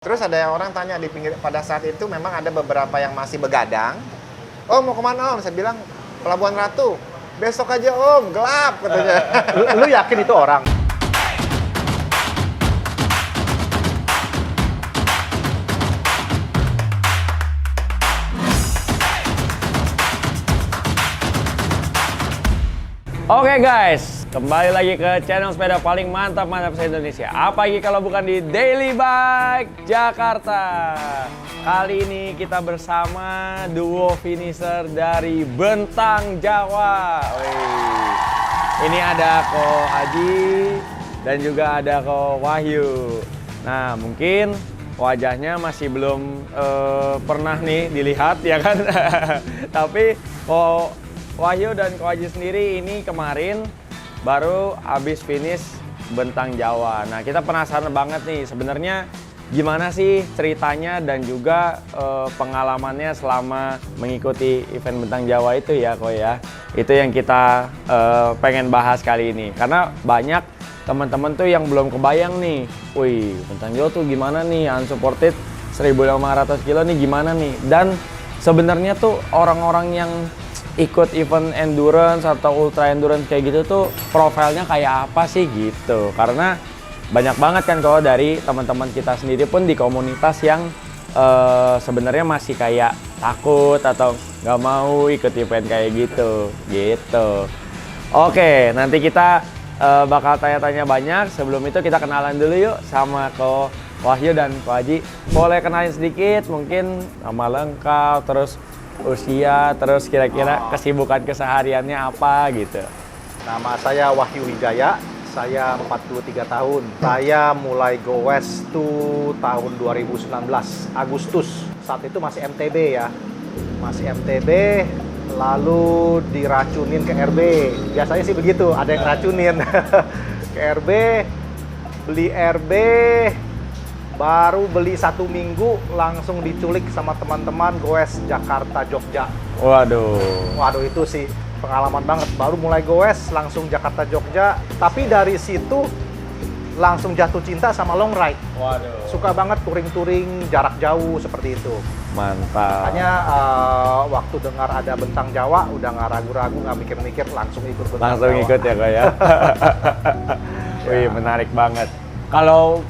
Terus ada orang tanya di pinggir, pada saat itu memang ada beberapa yang masih begadang. "Oh, mau kemana Om?" Saya bilang, "Pelabuhan Ratu." "Besok aja Om, gelap," katanya. Lu yakin itu orang? Oke guys, kembali lagi ke channel sepeda paling mantap se-Indonesia. Apa lagi kalau bukan di Daily Bike Jakarta. Kali ini kita bersama duo finisher dari Bentang Jawa. Wih. Ini ada Ko Haji dan juga ada Ko Wahyu. Nah, mungkin wajahnya masih belum pernah nih dilihat ya kan. Tapi Ko Wahyu dan Ko Haji sendiri ini kemarin baru habis finish Bentang Jawa. Nah, kita penasaran banget nih sebenarnya gimana sih ceritanya dan juga pengalamannya selama mengikuti event Bentang Jawa itu ya, Ko ya. Itu yang kita pengen bahas kali ini. Karena banyak teman-teman tuh yang belum kebayang nih. Wih, Bentang Jawa tuh gimana nih, unsupported 1.500 kilo nih gimana nih. Dan sebenarnya tuh orang-orang yang ikut event endurance atau ultra endurance kayak gitu tuh profilnya kayak apa sih gitu. Karena banyak banget kan kalau dari teman-teman kita sendiri pun di komunitas yang sebenarnya masih kayak takut atau nggak mau ikut event kayak gitu. Oke, nanti kita bakal tanya-tanya banyak. Sebelum itu kita kenalan dulu yuk sama Ko Wahyu dan Ko Haji. Boleh kenalin sedikit mungkin nama lengkap, terus usia, terus kira-kira kesibukan kesehariannya apa gitu. Nama saya Wahyu Wijaya, saya 43 tahun. Saya mulai go west tuh tahun 2019, Agustus. Saat itu masih MTB ya. Masih MTB, lalu diracunin ke RB. Biasanya sih begitu, ada yang racunin. Ke RB, beli RB, baru beli 1 minggu langsung diculik sama teman-teman goes Jakarta Jogja. Waduh itu sih pengalaman banget. Baru mulai goes langsung Jakarta Jogja, tapi dari situ langsung jatuh cinta sama long ride. Waduh. Suka banget touring-touring jarak jauh seperti itu. Mantap. Makanya waktu dengar ada Bentang Jawa udah nggak ragu-ragu, nggak mikir-mikir, langsung ikut Bentang Jawa. Langsung ikut ya, Ko ya. Wih, menarik banget. Kalau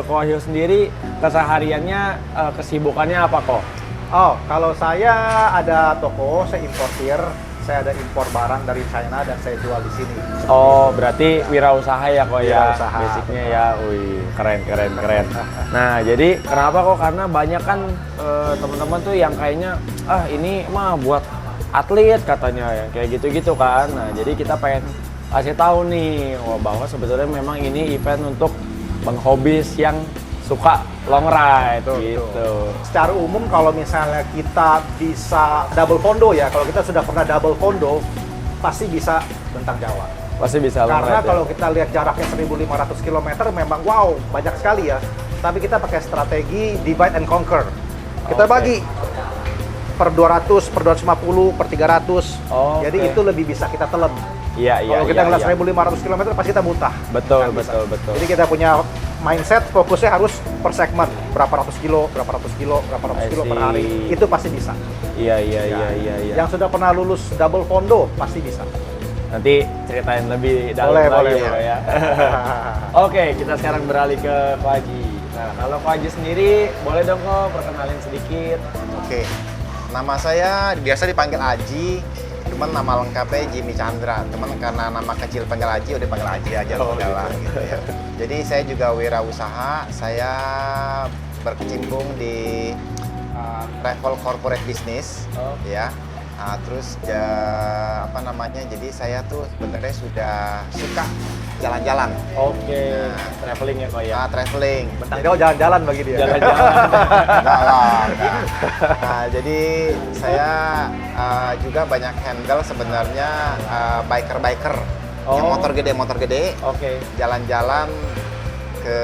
Ko Wahyu sendiri kesehariannya kesibukannya apa kok? Oh, kalau saya ada toko, saya importir, saya ada impor barang dari China dan saya jual di sini. Oh, berarti wirausaha ya kok ya? Wirausaha. Basicnya ya, wih, keren. Nah, jadi kenapa kok? Karena banyak kan teman-teman tuh yang kayaknya, ini mah buat atlet katanya ya, kayak gitu-gitu kan. Nah, jadi kita pengen kasih tahu nih, bahwa sebetulnya memang ini event untuk penghobis yang suka long ride gitu. Secara umum kalau misalnya kita bisa double fondo ya, kalau kita sudah pernah double fondo, pasti bisa Bentang Jawa. Pasti bisa long Karena ride. kalau kita lihat jaraknya 1.500 km memang wow, banyak sekali ya. Tapi kita pakai strategi divide and conquer. Kita bagi per 200, per 250, per 300. Jadi itu lebih bisa kita telan. Iya. Kalau kita ngeliat 1.500 km pasti kita muntah. Betul. Jadi kita punya mindset fokusnya harus per segmen, berapa ratus kilo per hari. Itu pasti bisa. Iya. Yang sudah pernah lulus double fondo pasti bisa. Nanti ceritain lebih dalam Boleh. ya. Oke, kita sekarang beralih ke Ko Haji. Nah, kalau Ko Haji sendiri boleh dong kok perkenalin sedikit. Oke. Nama saya biasa dipanggil Aji. Cuman nama lengkapnya Jimmy Chandra. Cuman karena nama kecil panggil Aji, udah panggil Aji aja lah gitu ya. Jadi saya juga wirausaha. Saya berkecimpung di travel corporate business, ya. Terus jadi saya tuh sebenarnya sudah suka jalan-jalan. Oke. Traveling ya kok ya. Traveling. Bentang Jawa jalan-jalan bagi dia. Jalan-jalan. Enggak. Nah, jadi saya juga banyak handle sebenarnya biker yang motor gede. Oke. Jalan-jalan ke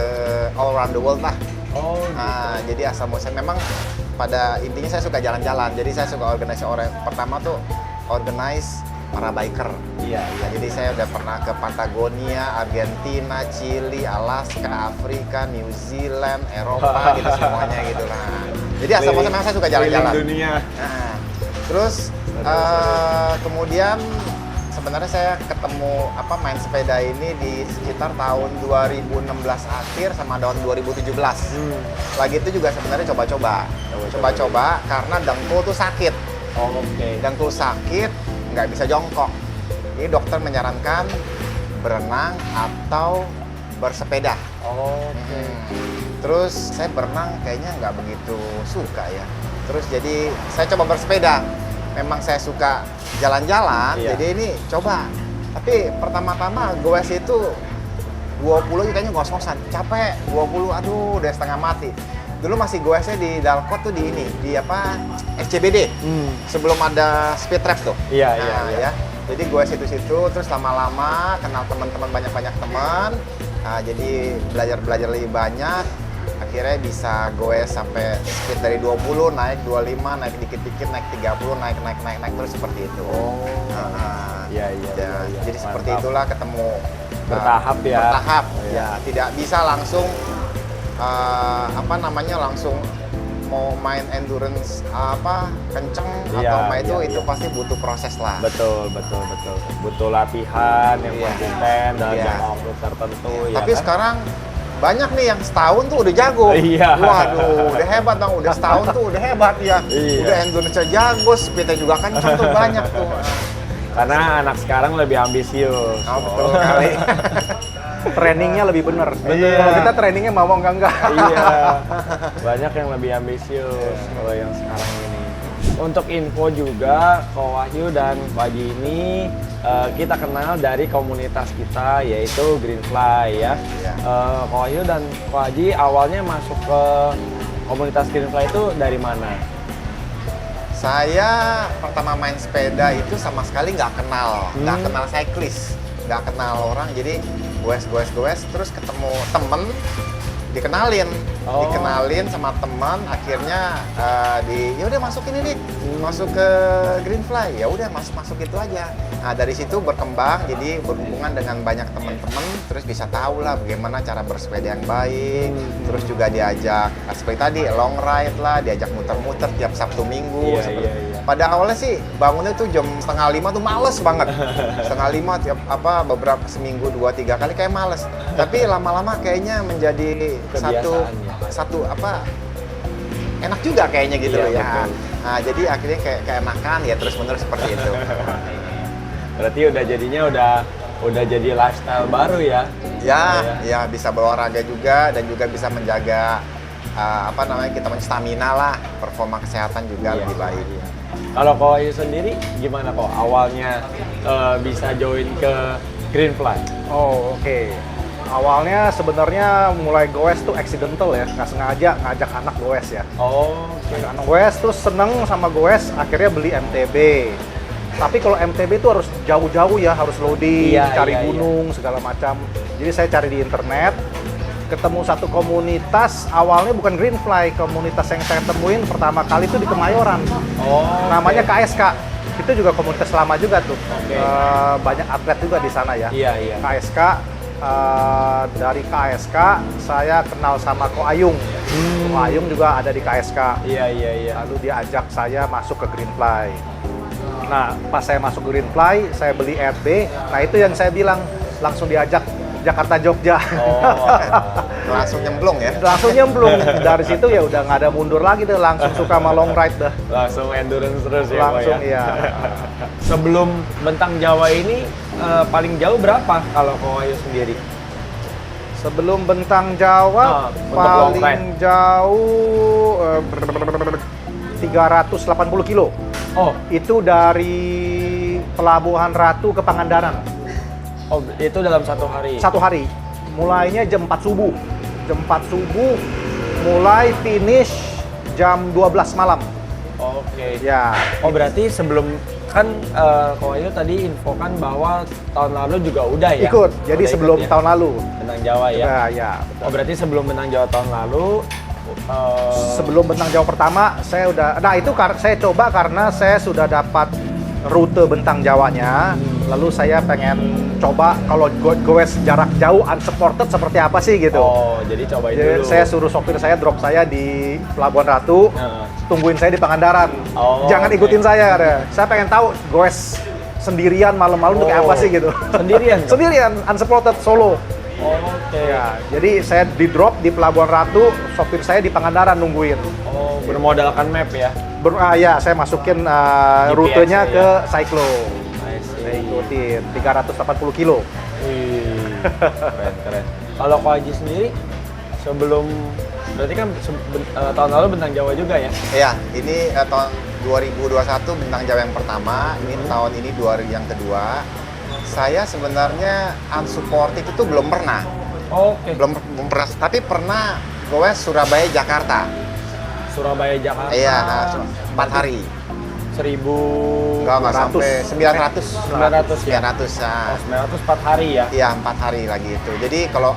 all around the world lah. Gitu. Jadi asal muasal memang pada intinya saya suka jalan-jalan. Jadi saya suka organisasi orang pertama tuh organize para biker. Iya, Nah, jadi saya udah pernah ke Patagonia, Argentina, Chili, Alaska, Afrika, New Zealand, Eropa, gitu semuanya gitu lah. Jadi asal muasal memang saya suka jalan-jalan. dunia. Nah, terus kemudian sebenarnya saya ketemu main sepeda ini di sekitar tahun 2016 akhir sama tahun 2017. Lagi itu juga sebenarnya coba-coba karena dengkul tuh sakit. Oke. Dengkul sakit, nggak bisa jongkok. Jadi dokter menyarankan berenang atau bersepeda. Oke. Terus saya berenang kayaknya nggak begitu suka ya. Terus jadi saya coba bersepeda. Memang saya suka jalan-jalan, Iya. jadi ini coba. Tapi pertama-tama goes itu 20 kayaknya ngos-ngosan, capek 20, aduh udah setengah mati. Dulu masih goesnya di Dalkot tuh di SCBD. Sebelum ada speed trap tuh. Iya, Nah, iya. ya. Jadi gue situ-situ, terus lama-lama kenal teman-teman banyak teman. Nah, jadi belajar lebih banyak. Akhirnya bisa goes sampai speed dari 20, naik 25, naik dikit-dikit, naik 30, naik terus seperti itu. Iya. Jadi seperti Mantap. itulah ketemu Bertahap ya. Bertahap. Oh, iya. Ya, tidak bisa langsung langsung mau main endurance kenceng Iya, atau main iya. itu pasti butuh proses lah. Betul. Butuh latihan yang Iya. konsisten dalam Iya. jangka waktu tertentu ya. Tapi kan? sekarang banyak nih yang setahun tuh udah jago. Iya. Waduh, udah hebat Bang. Udah setahun tuh udah hebat ya. Iya. Udah endurance jago, speednya juga kenceng tuh banyak tuh. Karena anak sekarang lebih ambisius. Oh, betul sekali. Trainingnya lebih bener. Bener. Kalau kita trainingnya mau enggak. Iya. Banyak yang lebih ambisius kalau yang sekarang ini. Untuk info juga, Ko Wahyu dan Ko Haji ini kita kenal dari komunitas kita yaitu Greenfly ya. Iya. Ko Wahyu dan Ko Haji awalnya masuk ke komunitas Greenfly itu dari mana? Saya pertama main sepeda itu sama sekali nggak kenal cyclist, nggak kenal orang. Jadi goes, terus ketemu temen, dikenalin sama teman. Akhirnya ya udah masuk ini nih, masuk ke Greenfly. Ya udah masuk itu aja. Nah dari situ berkembang, jadi berhubungan dengan banyak teman-teman, terus bisa tahu lah bagaimana cara bersepeda yang baik. Terus juga diajak seperti tadi long ride lah, diajak muter-muter tiap Sabtu Minggu. Iya, iya. Pada awalnya sih bangunnya tuh jam 4:30 tuh males banget. 4:30 tiap beberapa seminggu 2-3 kali kayak males. Tapi lama-lama kayaknya menjadi Kebiasaan, satu enak juga kayaknya gitu Iya, ya. betul. Nah, jadi akhirnya kayak keenakan ya terus-menerus seperti itu. Berarti udah jadi lifestyle baru ya? Ya bisa berolahraga juga dan juga bisa menjaga kita stamina lah, performa kesehatan juga Iya, lebih baik. iya. Kalau Ko Wahyu sendiri gimana kok awalnya bisa join ke Greenfly? Oh, oke. Awalnya sebenarnya mulai goes tuh accidental ya, nggak sengaja ngajak anak goes ya. Oh, Anak goes tuh seneng sama goes, akhirnya beli MTB. Tapi kalau MTB itu harus jauh-jauh ya, harus loading, Iya, cari iya, gunung, segala macam. Jadi saya cari di internet, ketemu satu komunitas, awalnya bukan Greenfly, komunitas yang saya temuin pertama kali itu di Kemayoran. Oh, Namanya KSK. Itu juga komunitas lama juga tuh. Oke. Banyak atlet juga di sana ya. Iya. KSK, dari KSK saya kenal sama Ko Ayung. Ko Ayung juga ada di KSK. Iya. Lalu dia ajak saya masuk ke Greenfly. Nah, pas saya masuk Greenfly, saya beli RB. Nah, itu yang saya bilang, langsung diajak Jakarta Jogja. Oh, Langsung nyemplung ya. Langsung nyemplung. Dari situ ya udah nggak ada mundur lagi deh, langsung suka sama long ride dah. langsung endurance terus ya, Ko Langsung ya? ya. Sebelum Bentang Jawa ini paling jauh berapa kalau Ko Wahyu sendiri? Sebelum Bentang Jawa, untuk long ride. paling jauh 380 kilo. Oh, Itu dari Pelabuhan Ratu ke Pangandaran. itu dalam satu hari? Satu hari. Mulainya jam 4 subuh. Jam 4 subuh, mulai finish jam 12 malam. Oke. Ya. Oh, berarti sebelum kan Ko Wahyu tadi infokan bahwa tahun lalu juga udah ya? Ikut. Jadi Udah sebelum ikut ya? tahun lalu. Bentang Jawa ya? Ya. Oh, berarti sebelum Bentang Jawa tahun lalu Sebelum Bentang Jawa pertama, saya udah. Nah, itu saya coba karena saya sudah dapat rute Bentang Jawanya, lalu saya pengen coba kalau goes jarak jauh unsupported seperti apa sih gitu. Oh, jadi cobain Jadi dulu. saya suruh sopir saya drop saya di Pelabuhan Ratu, Heeh. tungguin saya di Pangandaran. Oh, Jangan oke. ikutin saya, katanya. Saya pengen tahu goes sendirian malam-malam tuh kayak apa sih gitu. Sendirian? Sendirian, unsupported solo. Oh, oke. Ya, jadi saya di drop di Pelabuhan Ratu, sopir saya di Pangandaran nungguin. Oh, bermodalkan map ya? Ya, saya masukin GPS rutenya ya. ke Cyclo. I see. Saya ikutin 380 kilo. Wih, keren. Kalau Ko Haji sendiri, sebelum, berarti kan tahun lalu Bentang Jawa juga ya? Iya, ini tahun 2021 Bentang Jawa yang pertama, ini tahun ini yang kedua. Saya sebenarnya unsupported itu belum pernah. Oke. Belum pernah, tapi pernah goes Surabaya Jakarta. Surabaya Jakarta. Iya, 4 hari. 1000. Enggak sampai 900. 900 ya? 900. Oh, 900 4 hari ya? Iya, 4 hari lagi itu. Jadi kalau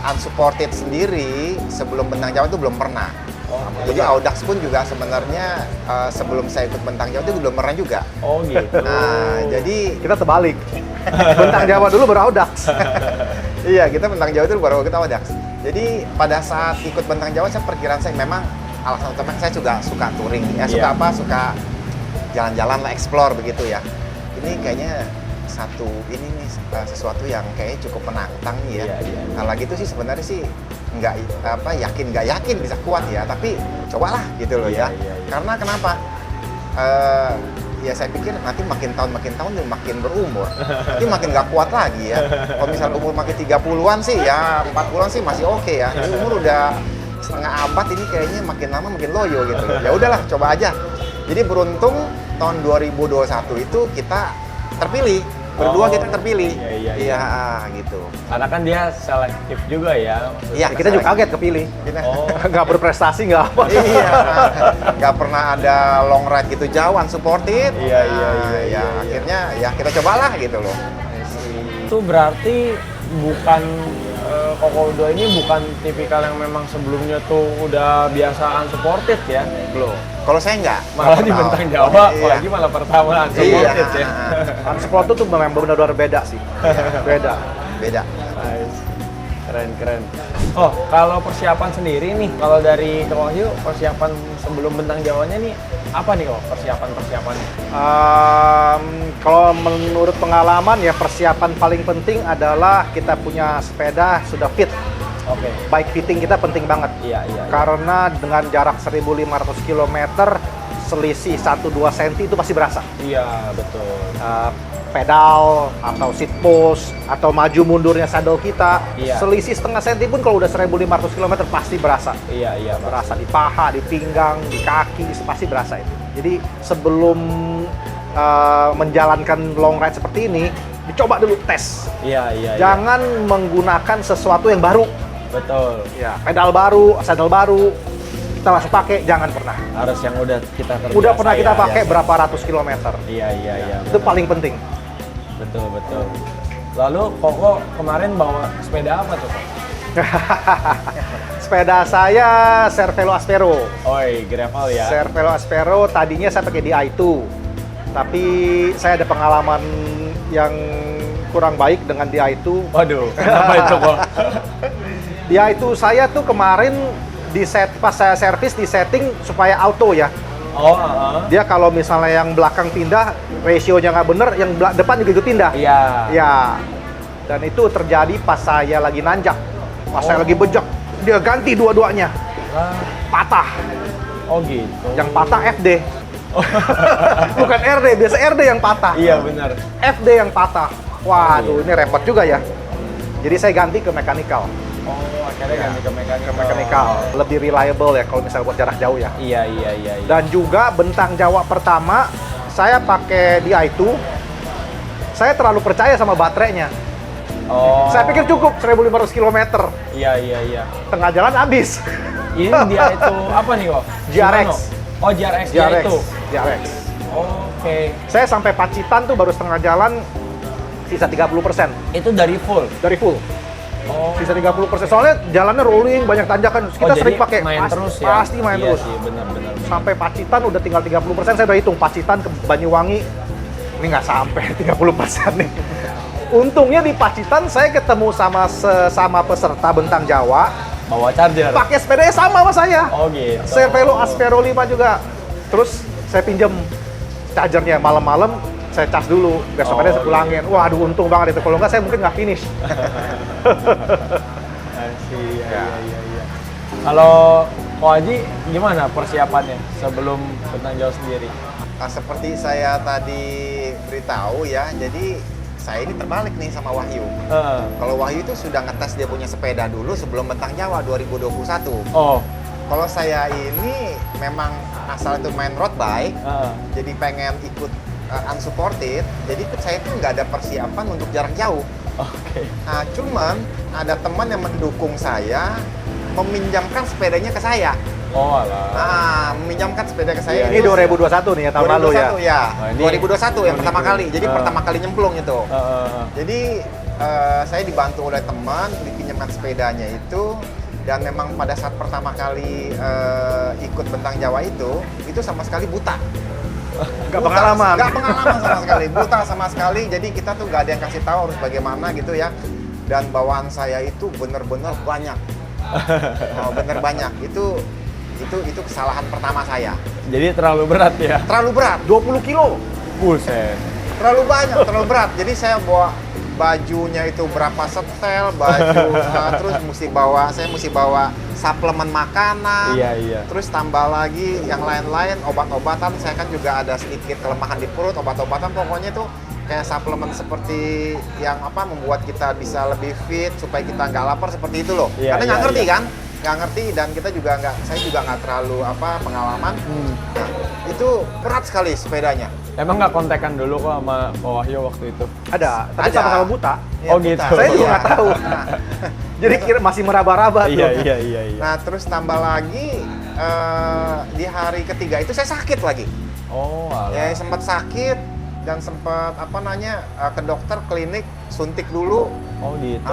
unsupported sendiri sebelum Bentang Jawa itu belum pernah. Oh, Jadi Audax pun juga sebenarnya sebelum saya ikut Bentang Jawa itu belum pernah juga. Oh gitu. Nah, jadi Kita terbalik. Bentang Jawa dulu baru Audax. iya, kita Bentang Jawa itu baru kita Audax. Jadi pada saat ikut Bentang Jawa, saya perkiraan saya memang alasan utama saya juga suka touring. Ya, suka Iya. apa? Suka jalan-jalan lah, explore begitu ya. Ini kayaknya ini nih sesuatu yang kayaknya cukup menantang nih ya. Iya. Kalau gitu sih sebenarnya sih nggak yakin bisa kuat ya, tapi cobalah gitu loh Iya, ya. iya. Karena kenapa? Ya saya pikir nanti makin tahun dia makin berumur, nanti makin nggak kuat lagi ya. Kalau misal umur makin 30-an sih ya, 40-an sih masih oke ya. Ini umur udah setengah abad, ini kayaknya makin lama makin loyo gitu. Ya udahlah, coba aja. Jadi beruntung tahun 2021 itu kita terpilih. Berdua Oh, kita terpilih. iya. Gitu. Karena kan dia selektif juga ya. Iya, Kita juga kaget kepilih. Kita, Oh, Nggak berprestasi, nggak apa. iya, nggak pernah ada long ride gitu jauh unsupported. Iya. Ya, akhirnya ya kita cobalah gitu loh. itu berarti bukan Koko Udo ini bukan tipikal yang memang sebelumnya tuh udah biasa unsupported ya? Belum. Kalau saya nggak. Malah di Nggak Bentang tahu. Jawa, Iya. apalagi malah pertama unsupported ya. Unsupported tuh memang benar-benar beda sih. Beda. Beda. Nice. Keren. Oh, kalau persiapan sendiri nih, kalau dari Kak Wahyu, persiapan sebelum Bentang Jawanya nih, apa nih kok persiapannya? Kalau menurut pengalaman ya, persiapan paling penting adalah kita punya sepeda sudah fit. Oke. Bike fitting kita penting banget. Iya. Karena dengan jarak 1.500 km, selisih 1-2 cm itu pasti berasa. Iya, betul. Pedal atau seat post atau maju mundurnya saddle kita, Iya. selisih setengah senti pun kalau udah 1.500 km pasti berasa. Iya, Berasa di paha, di pinggang, di kaki, pasti berasa itu. Jadi sebelum menjalankan long ride seperti ini, dicoba dulu tes. Iya. Jangan menggunakan sesuatu yang baru. Betul. Ya, pedal baru, saddle baru, kita langsung pakai, jangan pernah. Harus yang udah kita terbiasa. Udah pernah kita ya. pakai berapa ratus kilometer. Iya. Itu paling penting. Betul. Lalu Koko kemarin bawa sepeda apa tuh, Kok? Sepeda saya Cervelo Aspero. Oi, gravel ya. Cervelo Aspero tadinya saya pakai Di2. Tapi saya ada pengalaman yang kurang baik dengan Di2. Waduh, kenapa itu, Kok? Di2 saya tuh kemarin pas saya servis di setting supaya auto ya. Oh, Dia kalau misalnya yang belakang pindah, rasionya nggak bener, yang depan juga ikut pindah. Iya. Ya, dan itu terjadi pas saya lagi nanjak, pas saya lagi bejek, dia ganti dua-duanya, Ah, patah. oh gitu. Yang patah FD, bukan RD, biasa RD yang patah. Iya, benar. FD yang patah. Waduh, ini repot juga ya. Jadi saya ganti ke mechanical. Oh, akhirnya ganti ke Mechanical, lebih reliable ya kalau misalnya buat jarak jauh ya. Iya. Dan juga Bentang Jawa pertama, saya pakai Di2, saya terlalu percaya sama baterainya. Oh. Saya pikir cukup 1.500 km. Iya. Tengah jalan habis. Ini dia itu apa nih, Kok? GRX. Shimano? Oh, GRX dia itu. GRX. Oke. Saya sampai Pacitan tuh baru setengah jalan, sisa 30% Itu dari full. dari full. Oh. Sisa 30%. Soalnya jalannya rolling, banyak tanjakan. Kita Oh, sering jadi pakai. main terus ya. Pasti main Iya terus. sih, benar. Sampai Pacitan udah tinggal 30%, saya udah hitung. Pacitan ke Banyuwangi Ini nggak sampai 30% nih. Untungnya di Pacitan saya ketemu sama sesama peserta Bentang Jawa, Bawa charger. pakai sepedanya sama sama saya. Oh gitu. Cervelo Aspero 5 juga. Terus saya pinjem chargernya malam-malam, saya cas dulu, besokannya saya pulangin. Wah, aduh untung banget itu. Kalau nggak saya mungkin nggak finish. Iya. Kalau Ko Haji gimana persiapannya sebelum Bentang Jawa sendiri? Nah, seperti saya tadi beritahu ya, jadi saya ini terbalik nih sama Wahyu. Kalau Wahyu itu sudah ngetes dia punya sepeda dulu sebelum Bentang Jawa 2021. Oh. Kalau saya ini memang asal itu main road bike, jadi pengen ikut unsupported, jadi saya itu nggak ada persiapan untuk jarak jauh. Oke. Nah, cuman ada teman yang mendukung saya, meminjamkan sepedanya ke saya. Oh alah. Nah, meminjamkan sepeda ke saya. Ini 2021 nih ya, tahun lalu ya. 2021 ya. Nah, ini- 2021 yang ini pertama ini. kali. Jadi pertama kali nyemplung itu. Jadi saya dibantu oleh teman, dipinjamkan sepedanya itu, dan memang pada saat pertama kali ikut Bentang Jawa itu sama sekali buta. Nggak pengalaman. Nggak pengalaman sama sekali, buta sama sekali. Jadi kita tuh nggak ada yang kasih tahu harus bagaimana gitu ya. Dan bawaan saya itu bener-bener banyak. Oh, bener banyak. Itu kesalahan pertama saya. Jadi terlalu berat ya? Terlalu berat. 20 kilo. Buset. Terlalu banyak, terlalu berat. Jadi saya bawa bajunya itu berapa setel, baju terus saya mesti bawa suplemen makanan. Iya. Terus tambah lagi yang lain-lain, obat-obatan. Saya kan juga ada sedikit kelemahan di perut, obat-obatan pokoknya tuh kayak suplemen seperti yang membuat kita bisa lebih fit supaya kita nggak lapar seperti itu loh. Iya, Karena nggak iya, ngerti iya. kan? Nggak ngerti, dan saya juga nggak terlalu pengalaman. Nah, itu berat sekali sepedanya. Emang nggak kontekan dulu kok sama Ko Wahyu waktu itu? Ada, tapi Ada. sama-sama buta. Ya, Oh, buta. gitu. Saya juga Iya. nggak tahu. Nah, Jadi kira masih meraba-raba tuh. Iya. nah, terus tambah lagi di hari ketiga itu saya sakit lagi. Oh alah. Ya sempat sakit dan sempat ke dokter, klinik, suntik dulu. Oh gitu.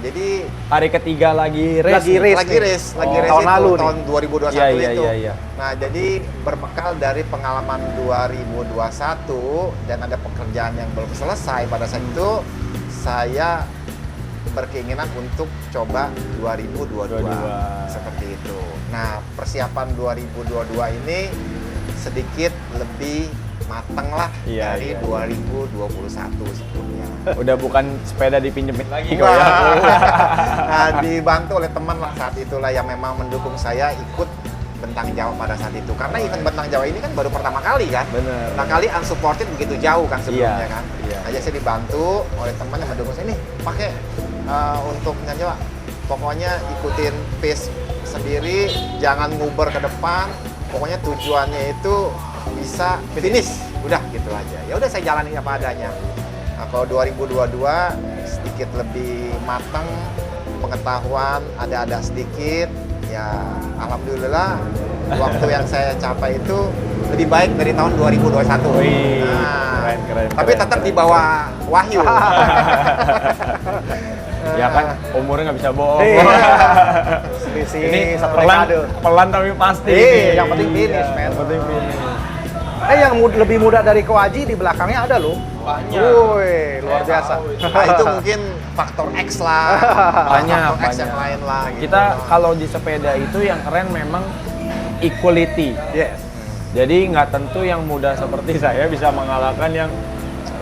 Jadi Hari ketiga lagi race. Lagi nih? race. lagi race Oh, itu tahun lalu nih. tahun 2021 Iya, itu. iya. Nah, jadi berbekal dari pengalaman 2021 dan ada pekerjaan yang belum selesai pada saat itu, saya berkeinginan untuk coba 2022. 22. Seperti itu. Nah, persiapan 2022 ini sedikit lebih mateng lah Iya, dari iya. 2021 sebelumnya. Udah bukan sepeda dipinjemin lagi kok Wah. ya. Nah, dibantu oleh teman lah saat itulah yang memang mendukung saya ikut Bentang Jawa pada saat itu. Karena event Bentang Jawa ini kan baru pertama kali kan. Bener. Nah, kali unsupported begitu jauh kan sebelumnya Iya, kan. iya. Nah, jadi saya dibantu oleh teman yang mendukung saya, nih pakai untuk Bentang Jawa. Pokoknya ikutin pace sendiri, jangan nguber ke depan. Pokoknya tujuannya itu bisa finish. Udah gitu aja. Ya udah saya jalani apa adanya. Nah, kalau 2022 sedikit lebih matang, pengetahuan ada sedikit, ya alhamdulillah waktu yang saya capai itu lebih baik dari tahun 2021. Wih, Nah, keren. tapi tetap di bawah Wahyu. Ya kan umurnya nggak bisa bohong. Iya. Selisih Ini satu pelan, dekade. pelan tapi pasti. Iya, ini. yang penting finish, Iya, men. Yang penting finish. Yang lebih muda dari Ko Haji di belakangnya ada loh. Banyak. Woi, luar Saya biasa. tahu. Nah, itu mungkin faktor X lah. Banyak, faktor X yang banyak. lain lah. Gitu. Kita kalau di sepeda itu yang keren memang equality. Yes. Jadi nggak tentu yang muda seperti saya bisa mengalahkan yang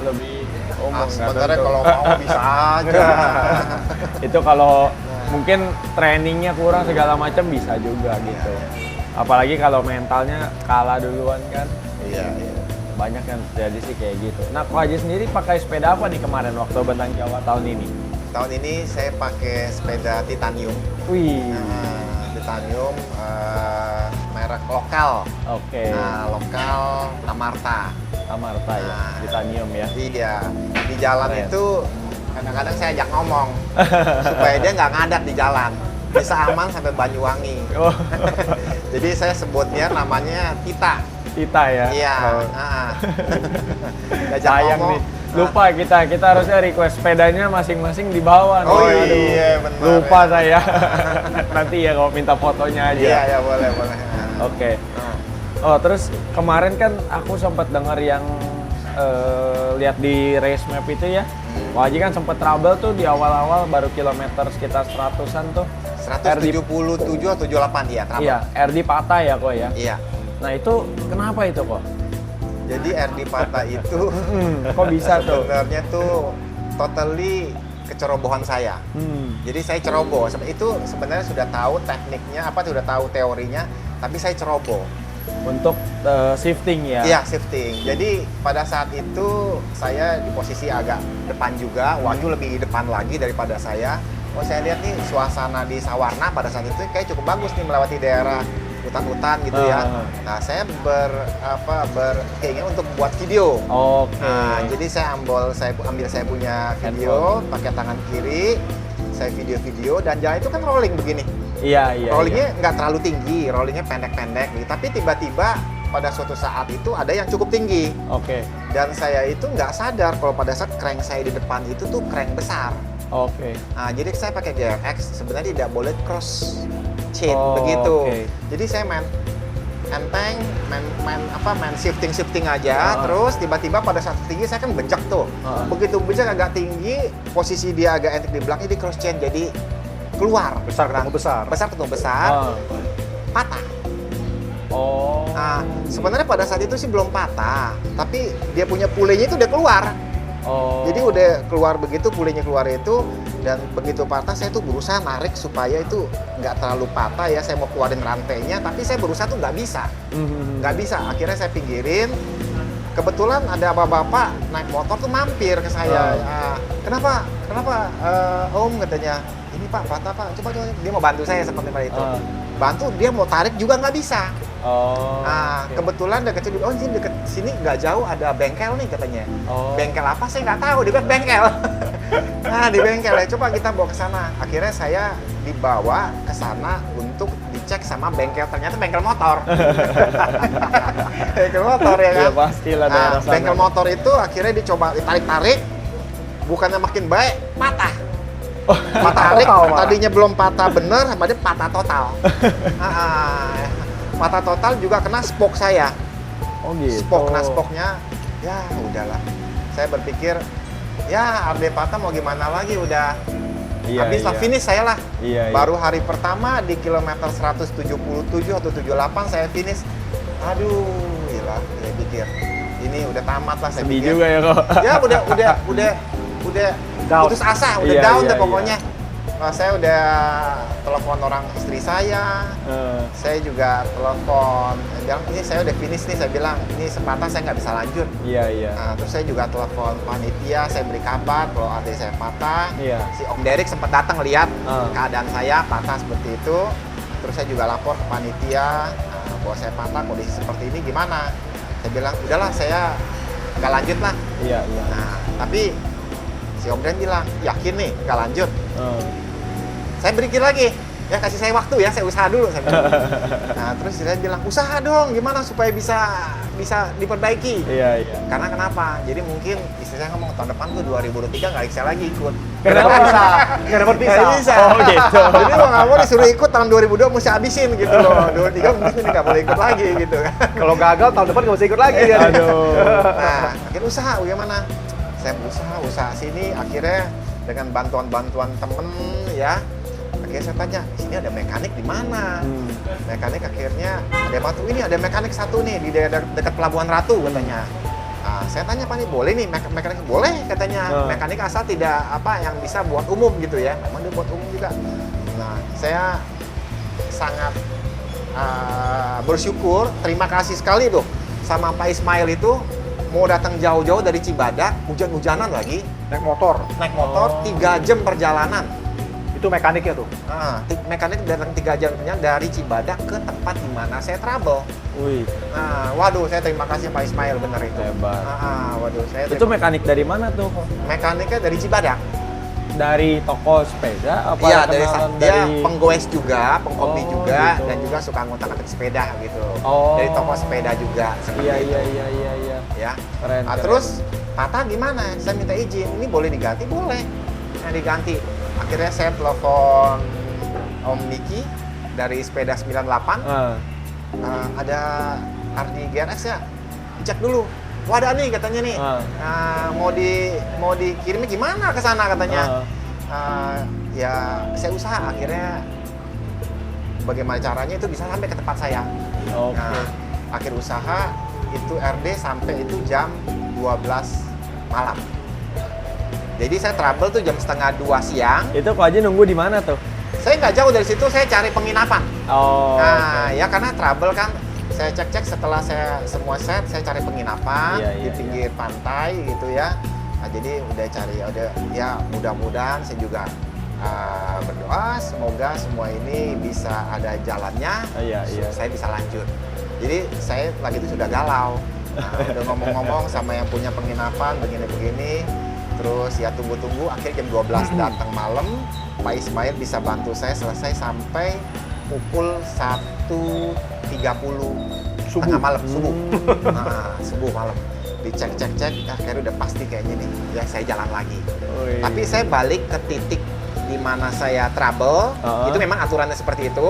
lebih umur. Nggak sebenarnya tentu. kalau mau bisa aja. Itu kalau mungkin trainingnya kurang segala macam bisa juga gitu. Apalagi kalau mentalnya kalah duluan kan. Iya. Banyak yang terjadi sih kayak gitu. Nah, Ko Haji sendiri pakai sepeda apa nih kemarin waktu Bentang Jawa tahun ini? Tahun ini saya pakai sepeda titanium. Wih, Titanium merek lokal. oke. Nah, lokal Amarta. Amarta ya, Nah. titanium ya. Iya, di jalan Keren. itu kadang-kadang saya ajak ngomong supaya dia nggak ngadat di jalan, bisa aman sampai Banyuwangi. Oh, Jadi saya sebutnya namanya Tita. kita ya. Iya. Oh, Diajak sayang ngomong. nih. Lupa kita harusnya request sepedanya masing-masing dibawa. nih. Oh Aduh, iya, benar. lupa saya. Nanti ya kalau minta fotonya aja. Iya, ya boleh, boleh. Oke. Nah. Oh, terus kemarin kan aku sempat dengar yang lihat di race map itu ya. Wah, Haji kan sempet trouble tuh di awal-awal baru kilometer sekitar 100-an tuh. 177 atau 78 ya, kenapa? Iya, RD patah ya kok ya. Iya. Nah itu kenapa itu kok? Jadi RD patah itu Kok bisa tuh? sebenarnya tuh totally kecerobohan saya. Jadi saya ceroboh. Itu sebenarnya sudah tahu tekniknya, sudah tahu teorinya, tapi saya ceroboh. Untuk shifting ya? Iya, shifting. Jadi pada saat itu saya di posisi agak depan juga, Wahyu lebih depan lagi daripada saya. Oh, saya lihat nih suasana di Sawarna pada saat itu kayak cukup bagus nih melewati daerah hutan-hutan gitu ya. Nah, saya berkeinginan untuk buat video. Oke. Nah, jadi saya ambil saya punya video pakai tangan kiri, saya video-video dan jalan itu kan rolling begini. Iya. Rollingnya nggak terlalu tinggi, rollingnya pendek-pendek gitu. Tapi tiba-tiba pada suatu saat itu ada yang cukup tinggi. Oke. Dan saya itu nggak sadar kalau pada saat crank saya di depan itu tuh crank besar. Oke. Nah, jadi saya pakai GRX sebenarnya tidak boleh cross chain Oh, begitu. oke. Jadi saya main enteng, main shifting aja. Terus tiba-tiba pada saat tinggi saya kan bejek tuh. Begitu bejek agak tinggi, posisi dia agak entek di belakang, di cross chain jadi keluar. Besar ketemu besar. Besar ketemu besar, patah. Oh. Nah, sebenarnya pada saat itu sih belum patah, tapi dia punya pulenya itu udah keluar. Oh. Jadi udah keluar begitu, pulenya keluar itu, dan begitu patah saya tuh berusaha narik supaya itu nggak terlalu patah ya. Saya mau keluarin rantainya, tapi saya berusaha tuh nggak bisa. Nggak bisa. Akhirnya saya pinggirin. Kebetulan ada bapak-bapak naik motor tuh mampir ke saya. Kenapa Om, katanya, ini Pak patah Pak, coba dia mau bantu saya seperti itu. Bantu, dia mau tarik juga nggak bisa. Nah, kebetulan dekat sini, ini dekat sini nggak jauh ada bengkel nih katanya. Bengkel apa saya nggak tahu, dia bilang bengkel. Nah, di bengkel ya, coba kita bawa ke sana. Akhirnya saya dibawa ke sana untuk dicek sama bengkel, ternyata bengkel motor. Bengkel motor ya kan? Ya pastilah daerah sana. Bengkel motor itu akhirnya dicoba ditarik-tarik, bukannya makin baik, patah. Ditarik, tadinya belum patah bener, sama dia patah total. Patah total juga kena spoke saya. Oh gitu. Spoke, spoknya, ya udahlah. Saya berpikir, ya RD patah mau gimana lagi, udah habis lah, finish saya lah. Baru hari pertama di kilometer 177 atau 78 saya finish. Aduh, gila, saya pikir ini udah tamat lah, saya Sedih pikir. juga ya kok. Ya udah Down. putus asa, udah down deh pokoknya. Nah, saya udah telepon orang istri saya, saya juga telepon, bilang ini saya udah finish nih, saya bilang ini sepatah saya nggak bisa lanjut. Iya. Nah, terus saya juga telepon panitia, saya beri kabar kalau adik saya patah. Iya. Si Om Derek sempat datang lihat keadaan saya patah seperti itu. Terus saya juga lapor ke panitia bahwa saya patah, kondisi seperti ini gimana. Saya bilang udahlah, saya nggak lanjut lah. Iya. Nah, tapi si Om Derek bilang yakin nih nggak lanjut. Saya berikan lagi, ya kasih saya waktu ya, saya usaha dulu. Saya bilang. Nah, terus saya bilang usaha dong, gimana supaya bisa diperbaiki. Iya. Karena kenapa? Jadi mungkin istri saya ngomong tahun depan tuh 2023 nggak bisa lagi ikut. Nggak dapat bisa. Nggak bisa. Oh gitu. Jadi mau nggak mau disuruh ikut tahun 2002 mesti habisin gitu loh. 2023 mungkin nggak boleh ikut lagi gitu kan. Kalau gagal tahun depan nggak bisa ikut lagi dia. Aduh. Nah, akhirnya usaha bagaimana? Saya usaha sini, akhirnya dengan bantuan temen ya. Akhirnya saya tanya, sini ada mekanik di mana? Mekanik akhirnya ada batu ini, ada mekanik satu nih di daerah dekat Pelabuhan Ratu katanya. Nah, saya tanya Pak nih, boleh nih mekanik? Boleh katanya. Mekanik asal tidak yang bisa buat umum gitu ya. Memang dia buat umum juga. Nah, saya sangat bersyukur, terima kasih sekali tuh sama Pak Ismail itu mau datang jauh-jauh dari Cibadak, hujan-hujanan lagi, Naik motor. 3 jam perjalanan. Itu mekaniknya tuh. Mekanik datang 3 jam dari Cibadak ke tempat di mana saya trouble. Wih, Nah, waduh, saya terima kasih Pak Ismail bener itu. hebat. Waduh, saya Itu mekanik dari mana tuh? mekaniknya dari Cibadak. Dari toko sepeda apa Iya, kenalan dia penggoes juga, penghobi Oh, juga, gitu. dan juga suka ngutak-ngatik sepeda gitu. Oh. Dari toko sepeda juga seperti itu. Iya. Ya. Keren. Terus patah gimana? Saya minta izin. Ini boleh diganti? Boleh. Nah, diganti. Akhirnya saya telepon Om Niki dari sepeda 98. Ada RD GRX ya? Cek dulu. wah ada nih katanya nih, mau dikirimnya gimana ke sana katanya. Ya saya usaha akhirnya bagaimana caranya itu bisa sampai ke tempat saya. Nah, akhir usaha itu RD sampai itu jam 12 malam. Jadi saya travel tuh jam setengah 2 siang. Itu Ko Haji nunggu di mana tuh? Saya nggak jauh dari situ, saya cari penginapan. Nah, Oke. ya karena travel kan, saya cek-cek setelah saya semua set, saya cari penginapan di pinggir pantai gitu ya. Nah, jadi udah cari, ya mudah-mudahan saya juga berdoa semoga semua ini bisa ada jalannya, saya bisa lanjut. Jadi saya lagi itu sudah galau, udah ngomong-ngomong sama yang punya penginapan begini-begini, terus ya tunggu-tunggu, akhirnya jam 12 datang malam, Pak Ismail bisa bantu saya selesai sampai pukul 1.30 tengah malam, subuh. Subuh malam. Dicek-cek, akhirnya udah pasti kayaknya nih, ya saya jalan lagi. Tapi saya balik ke titik di mana saya trouble, itu memang aturannya seperti itu,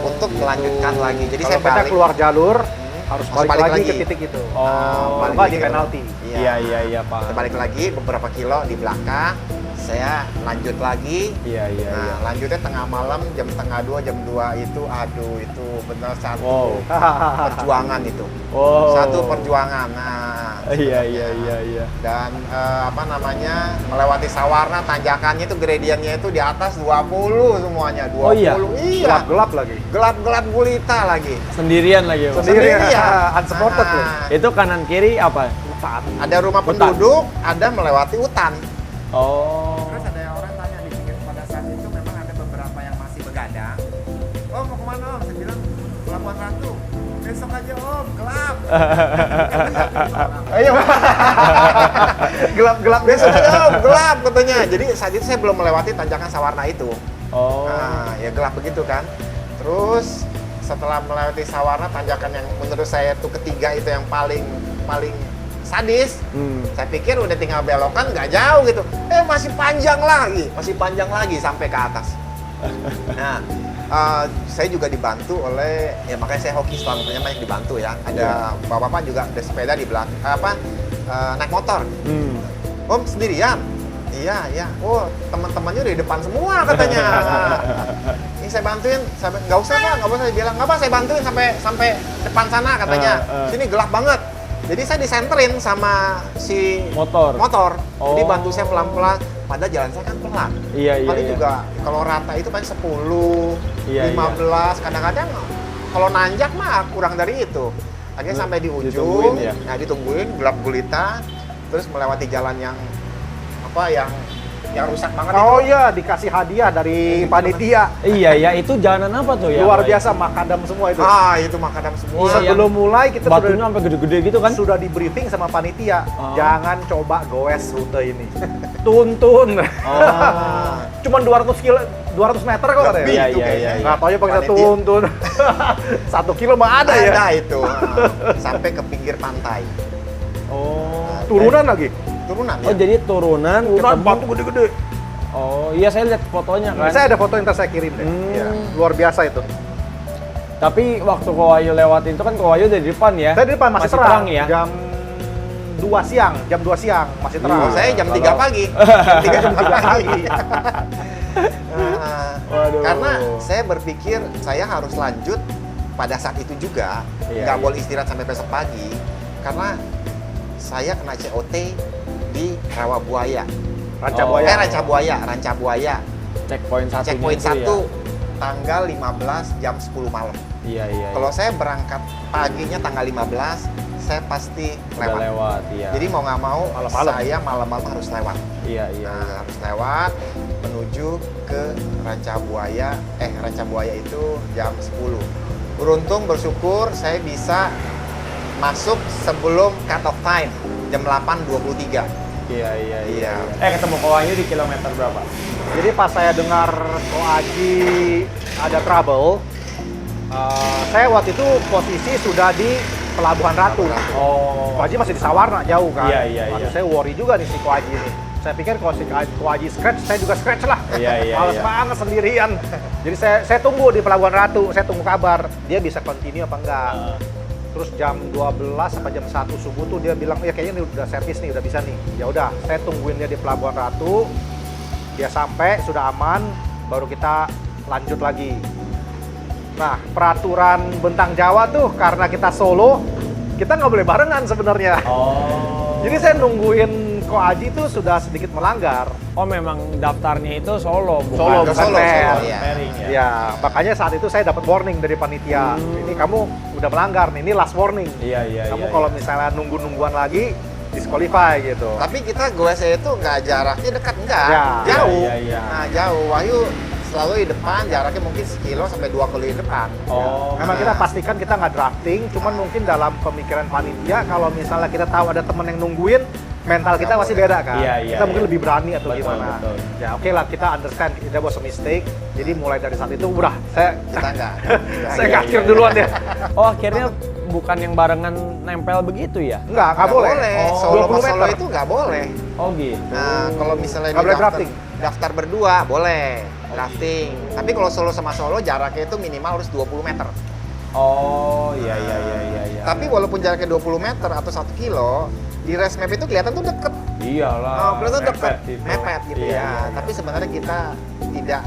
untuk melanjutkan lagi. Jadi kalau saya kita balik, keluar jalur, harus balik lagi ke titik itu. balik Balik lagi di penalti. Iya, Pak. Kita balik lagi beberapa kilo di belakang, saya lanjut lagi. Nah, lanjutnya tengah malam, jam setengah 2, jam 2 itu, aduh itu benar satu perjuangan itu. Satu perjuangan. Nah, Iya. dan melewati Sawarna, tanjakannya itu gradiennya itu di atas 20 semuanya, 20. Iya. Gelap-gelap lagi. Gelap-gelap gulita lagi. Sendirian lagi, Pak. Sendirian. Unsupported loh. Itu kanan kiri apa? Hutan. Ada rumah penduduk, ada melewati hutan. Oh. Terus ada orang tanya di pinggir, pada saat itu memang ada beberapa yang masih begadang. Oh, mau kemana Om? Saya bilang Pelabuhan Ratu. Besok aja Om, gelap. Ayo. Gelap-gelap Besok aja Om, gelap katanya. Jadi saat itu saya belum melewati tanjakan Sawarna itu. Nah, ya gelap begitu kan. Terus setelah melewati Sawarna, tanjakan yang menurut saya itu ketiga itu yang paling sadis. Saya pikir udah tinggal belokan nggak jauh gitu. Masih panjang lagi sampai ke atas. Nah, saya juga dibantu oleh, ya makanya saya hoki selamanya banyak dibantu ya. Ada bapak-bapak juga ada sepeda di belakang, naik motor. Om sendirian? Iya. Oh, teman-temannya udah di depan semua katanya. Ini saya bantuin, nggak usah Pak, nggak usah. Saya bilang, nggak apa, saya bantuin sampai depan sana katanya. Sini gelap banget. Jadi saya disenterin sama si motor. Jadi bantu saya pelan-pelan. Padahal jalan saya kan pelan. Paling juga kalau rata itu paling 10, 15. Kadang-kadang kalau nanjak mah kurang dari itu. Akhirnya sampai di ujung. Ditungguin gelap gulita. Terus melewati jalan yang rusak banget. Dikasih hadiah dari panitia. Iya, itu jalanan apa tuh ya? Luar biasa, makadam semua itu. Itu makadam semua. Sebelum mulai kita batunya sampai gede-gede gitu kan? Sudah di briefing sama panitia. Jangan coba goes rute ini. Tuntun. Cuman 200 meter kok katanya. Iya. Nggak tahu ya pakai tuntun. 1 kilo mah ada ya. Ada itu. Sampai ke pinggir pantai. Turunan lagi. Turunan ya. Jadi turunan batu gede-gede. Iya saya lihat fotonya kan. Saya ada foto yang saya kirim deh. Luar biasa itu. Tapi waktu Ko Wahyu lewatin itu kan Ko Wahyu dari depan ya? Saya di depan masih terang ya? Jam 2 siang masih terang. Saya jam 3 pagi. Jam 3 pagi. Karena saya berpikir saya harus lanjut pada saat itu juga. Nggak boleh istirahat sampai besok pagi. Karena saya kena COT di Rawabuaya. Ranca Buaya. Checkpoint 1. Checkpoint 1 tanggal 15 jam 10 malam. Iya. Kalau saya berangkat paginya tanggal 15, saya pasti lewat. Iya. Jadi mau nggak mau, saya malam-malam harus lewat. Iya. Harus lewat menuju ke Ranca Buaya. Ranca Buaya itu jam 10. Beruntung, bersyukur saya bisa masuk sebelum cut off time jam 8.23. Iya. Ketemu Ko Wahyu di kilometer berapa? Jadi pas saya dengar Ko Haji ada trouble, saya waktu itu posisi sudah di Pelabuhan Ratu. Ko Haji masih di Sawarna jauh kan. Iya. Saya worry juga nih si Ko Haji ini. Saya pikir kalau si Ko Haji scratch, saya juga scratch lah. Iya. Males banget sendirian. Jadi saya tunggu di Pelabuhan Ratu, saya tunggu kabar dia bisa continue apa enggak. Terus jam 12 sampai jam 1 subuh tuh dia bilang, ya kayaknya ini udah servis nih, udah bisa nih. Ya udah, saya tungguin dia di Pelabuhan Ratu. Dia sampai, sudah aman, baru kita lanjut lagi. Nah, peraturan Bentang Jawa tuh karena kita solo, kita nggak boleh barengan sebenarnya. Oh. Jadi saya nungguin Ko Aji tuh sudah sedikit melanggar. Oh, memang daftarnya itu solo, bukan Solo, bukan Solo, pair. iya. pairing ya? Ya, makanya saat itu saya dapat warning dari panitia. Ini kamu udah melanggar nih, ini last warning. Iya, iya, Kamu iya, kalau iya. misalnya nungguan lagi, disqualify gitu. Tapi kita goesnya itu nggak jaraknya dekat, enggak. Ya. Jauh. Iya, iya, iya. Nah, jauh. Wahyu selalu di depan, jaraknya mungkin sekilo sampai 2 kilo di depan. Oh. Memang kita pastikan kita nggak drafting, cuman mungkin dalam pemikiran panitia kalau misalnya kita tahu ada temen yang nungguin, mental kita masih beda kan. Iya, iya, kita mungkin iya. lebih berani atau Betul, gimana. betul. Ya oke lah, kita understand kita was a mistake. Jadi mulai dari saat itu udah Kita enggak. saya iya, kacir iya. duluan deh. Oh, akhirnya bukan yang barengan nempel begitu ya? Nggak boleh. Oh, Oh, solo 20 sama solo meter. itu nggak boleh. Oh gitu. Nah, kalau misalnya Nggak boleh daftar, drafting? daftar berdua boleh drafting. Tapi kalau solo sama solo jaraknya itu minimal harus 20 meter. Oh, iya, iya, iya, iya, iya. Tapi walaupun jaraknya 20 meter atau 1 kilo, di race map itu kelihatan tuh deket. Iyalah. Kelihatan deket, itu. mepet gitu Iya, ya. iya, iya. Tapi sebenarnya kita tidak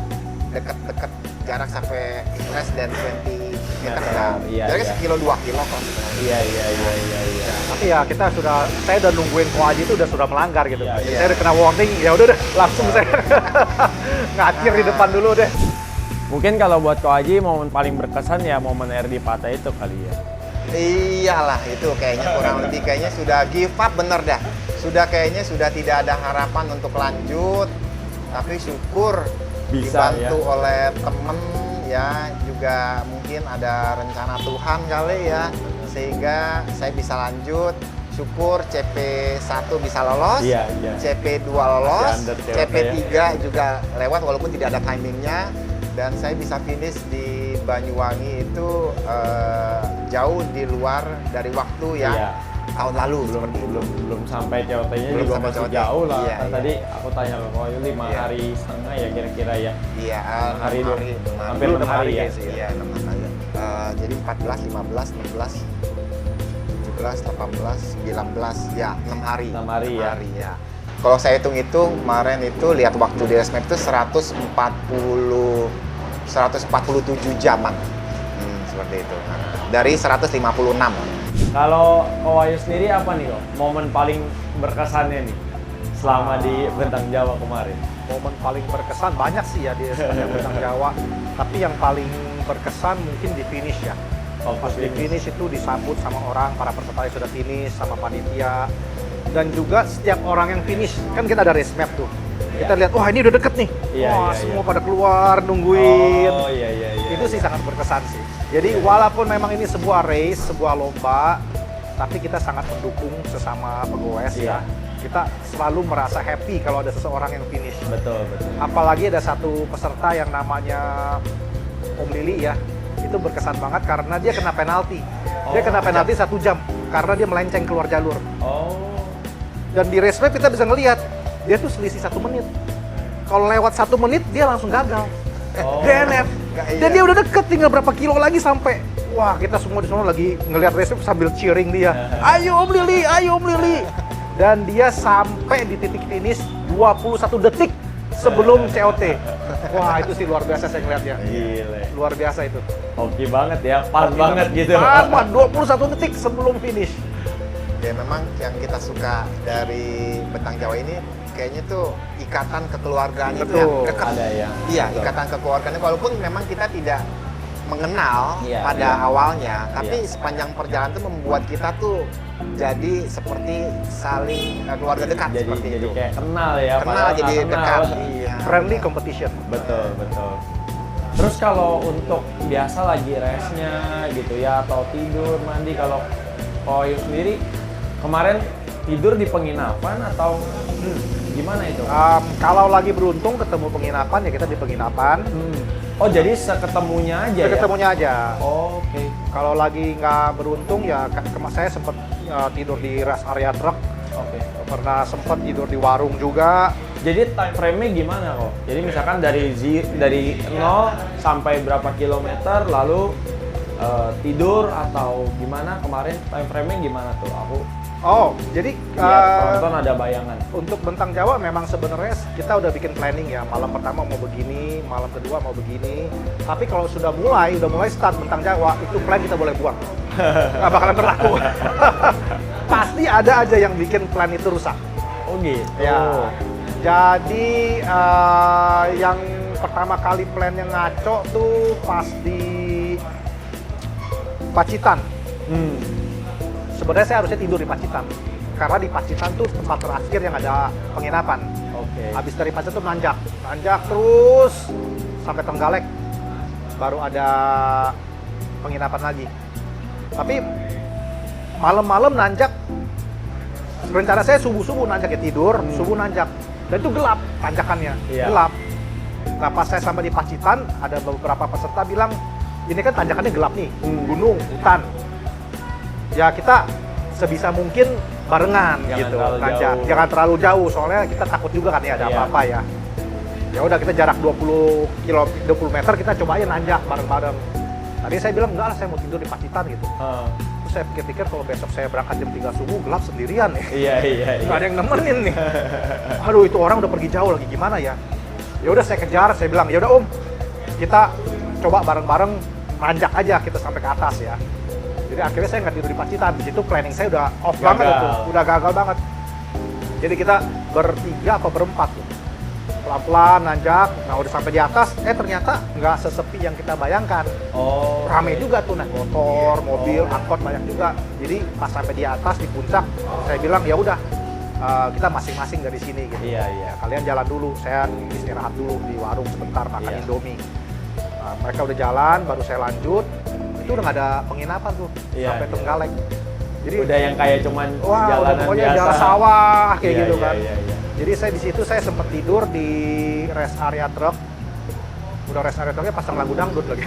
deket-deket jarak sampai less than 20 meter. Enggak. Iya, Jaraknya iya. 1 kilo 2 kilo kok sebenarnya. Iya, iya, iya, iya, iya. Tapi ya saya udah nungguin Ko Aji itu sudah melanggar gitu. Iya, Jadi iya. saya udah kena warning, ya udah deh langsung saya ngakir di depan dulu deh. Mungkin kalau buat Ko Aji momen paling berkesan ya momen RD Pata itu kali ya. Iyalah itu kayaknya kurang lebih kayaknya sudah give up bener dah. Kayaknya sudah tidak ada harapan untuk lanjut. Tapi syukur Bisa, dibantu ya. oleh temen ya, juga mungkin ada rencana Tuhan kali ya, sehingga saya bisa lanjut. Syukur CP1 bisa lolos, Iya, iya. CP2 lolos, Masih under COT CP3 juga lewat walaupun tidak ada timingnya, dan saya bisa finish di Banyuwangi itu jauh di luar dari waktu yang Iya. tahun lalu belum seperti itu. belum sampai COT-nya Belum juga sampai masih COT. jauh lah. Iya, Kan iya. tadi aku tanya ke Ko Ayu 5 Iya. hari setengah ya kira-kira ya. Iya, 6 hari dong. Hampir 6 6 hari ya. sih. Iya, 6 hari. Jadi 14, 15, 16, 17, 18, 19, ya 6 hari. 6 hari ya. ya. Kalau saya hitung-hitung kemarin itu lihat waktu di race map itu 147 jaman. Seperti itu. Dari 156. Kalau Ko Ayu sendiri apa nih kok? Momen paling berkesannya nih selama di Bentang Jawa kemarin? Momen paling berkesan banyak sih ya di sepanjang Bentang Jawa. Tapi yang paling berkesan mungkin di finish ya. Oh, Pas di finish itu disambut sama orang, para peserta yang sudah finish, sama panitia. Dan juga setiap orang yang finish, kan kita ada race map tuh. Kita lihat, wah ini udah deket nih. Iya, Wah iya, semua iya. pada keluar, nungguin. Oh iya iya iya. Itu sih sangat berkesan sih. Jadi walaupun memang ini sebuah race, sebuah lomba, tapi kita sangat mendukung sesama pegoes Iya. ya. Kita selalu merasa happy kalau ada seseorang yang finish. Betul betul. Apalagi ada satu peserta yang namanya Om Lili ya. Itu berkesan banget karena dia kena penalti. Dia Oh, kena penalti 1 jam karena dia melenceng keluar jalur. Oh. Dan di race map kita bisa ngelihat dia tuh selisih 1 menit. Kalau lewat 1 menit dia langsung gagal. Oh. DNF. Nggak, iya. Dan dia udah deket, tinggal berapa kilo lagi sampai. Wah, kita semua di sana lagi ngelihat race map sambil cheering dia. Ayo Om Lili, ayo Om Lili. Dan dia sampai di titik finish 21 detik sebelum COT. Wah, itu sih luar biasa saya ngeliatnya. Gile. Luar biasa itu. Hoki banget ya, pas banget gitu. Sama 21 detik sebelum finish. Ya memang yang kita suka dari Bentang Jawa ini kayaknya tuh ikatan kekeluargaan itu Betul. yang dekat. Ada ya. Iya, Betul. ikatan kekeluargaan walaupun memang kita tidak mengenal Iya, pada iya. awalnya, tapi Iya. sepanjang perjalanan itu membuat kita tuh jadi seperti saling keluarga dekat Jadi seperti jadi itu. kayak kenal ya. Kenal padahal jadi nggak dekat. kenal. Iya. Friendly competition. Betul betul. Terus kalau untuk biasa lagi race-nya gitu ya atau tidur mandi, kalau Ko Ayu sendiri kemarin tidur di penginapan atau gimana itu? Kalau lagi beruntung ketemu penginapan ya kita di penginapan. Oh jadi seketemunya aja ya? Ketemunya aja. Oh, oke. Kalau lagi nggak beruntung ya saya sempat tidur di rest area truk. Oke. Pernah sempat tidur di warung juga. Jadi time frame-nya gimana kok? Jadi misalkan dari 0 sampai berapa kilometer lalu tidur atau gimana kemarin time frame-nya gimana tuh? Aku Oh, jadi penonton ada bayangan. untuk Bentang Jawa memang sebenarnya kita udah bikin planning ya. Malam pertama mau begini, malam kedua mau begini. Tapi kalau udah mulai start Bentang Jawa, itu plan kita boleh buang. Nggak bakalan berlaku. Pasti ada aja yang bikin plan itu rusak. Oh gitu. Ya. Jadi yang pertama kali plan yang ngaco tuh pas di Pacitan. Sebenarnya saya harusnya tidur di Pacitan, karena di Pacitan tuh tempat terakhir yang ada penginapan. Oke. Habis dari Pacitan tuh nanjak terus sampai Trenggalek, baru ada penginapan lagi. Tapi malam-malam nanjak, rencana saya subuh-subuh nanjak ya, tidur, subuh nanjak. Dan itu gelap tanjakannya, gelap. Nah pas saya sampai di Pacitan, ada beberapa peserta bilang, ini kan tanjakannya gelap nih, gunung, hutan. Ya kita sebisa mungkin barengan gitu, nanjak. Jangan terlalu jauh, soalnya kita takut juga kan ya ada apa-apa ya. Ya udah kita jarak 20 meter kita cobain nanjak bareng-bareng. Tadi saya bilang enggak lah, saya mau tidur di Pacitan gitu. Terus saya pikir-pikir kalau besok saya berangkat jam 3 subuh gelap sendirian ya. Iya. Nggak ada yang nemenin nih. Aduh itu orang udah pergi jauh lagi, gimana ya? Ya udah saya kejar, saya bilang ya udah Om, kita coba bareng-bareng nanjak aja kita sampai ke atas ya. Jadi akhirnya saya nggak tidur di Pacitan. Di situ planning saya udah off banget tuh, udah gagal banget. Jadi kita bertiga apa berempat tuh. Pelan-pelan nanjak, nah udah sampai di atas, ternyata nggak sesepi yang kita bayangkan. Oh. Rame juga tuh, naik motor, mobil, angkot banyak juga. Jadi pas sampai di atas di puncak, saya bilang ya udah kita masing-masing dari sini gitu. Iya. Kalian jalan dulu, saya istirahat dulu di warung sebentar makan Indomie. Mereka udah jalan, baru saya lanjut. Itu udah nggak ada penginapan tuh sampai Trenggalek. Jadi udah yang kayak cuman jalanan pokoknya biasa. jalan sawah kayak gitu kan. Iya. Jadi saya di situ saya sempat tidur di rest area truk. Udah rest area truknya pasang lagu dangdut lagi.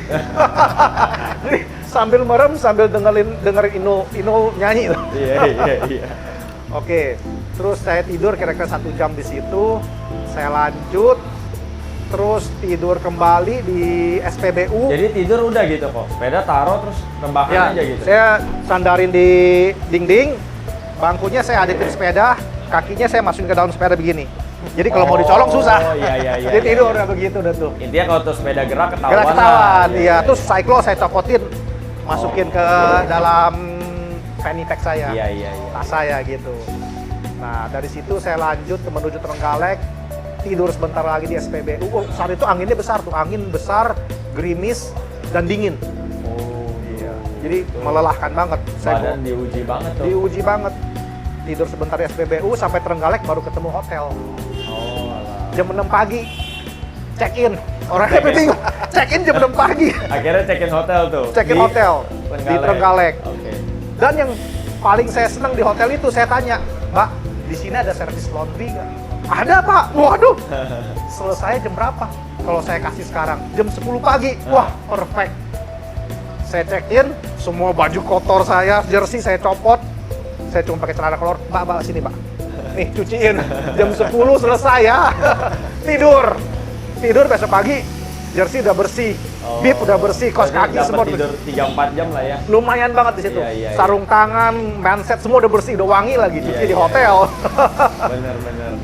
Jadi sambil merem sambil dengerin Ino nyanyi tuh. Iya. Oke, terus saya tidur kira-kira 1 jam di situ. Saya lanjut, terus tidur kembali di SPBU. Jadi tidur udah gitu kok. Sepeda taruh terus rebahan aja gitu. Saya sandarin di dinding, bangkunya saya adepin sepeda, kakinya saya masukin ke dalam sepeda begini. Jadi kalau mau dicolong susah. Iya. Jadi tidur udah begitu udah tuh. Intinya kalau tuh sepeda gerak ketahuan. Gerak ketahuan, lah. iya. Terus cyclo saya copotin, masukin ke dalam fanny pack saya. Iya. Tas saya gitu. Nah dari situ saya lanjut menuju Trenggalek. Tidur sebentar lagi di SPBU. Oh, saat itu anginnya besar tuh, angin besar, gerimis dan dingin. Oh Iya. Jadi melelahkan banget. Badan diuji banget tuh. Diuji banget. Tidur sebentar di SPBU sampai Trenggalek baru ketemu hotel. Oh alah. Jam 6 pagi check-in. Orangnya bingung. Check-in jam 6 pagi. Akhirnya check-in hotel tuh. Check-in hotel di Trenggalek. Oke. Dan yang paling saya senang di hotel itu saya tanya, "Mbak, di sini ada servis laundry nggak?" Ada Pak, waduh. Selesai jam berapa? Kalau saya kasih sekarang, jam 10 pagi. Wah, perfect. Saya check-in, semua baju kotor saya, jersey saya copot. Saya cuma pakai celana kolor, Mbak, sini Mbak. Nih, cuciin. Jam 10 selesai ya. Tidur besok pagi, jersey udah bersih. Bib udah bersih, kaos kaki semua udah tidur 3-4 jam lah ya. lumayan banget di situ. Iya. Sarung tangan, manset semua udah bersih, udah wangi lagi cuci di hotel. Bener.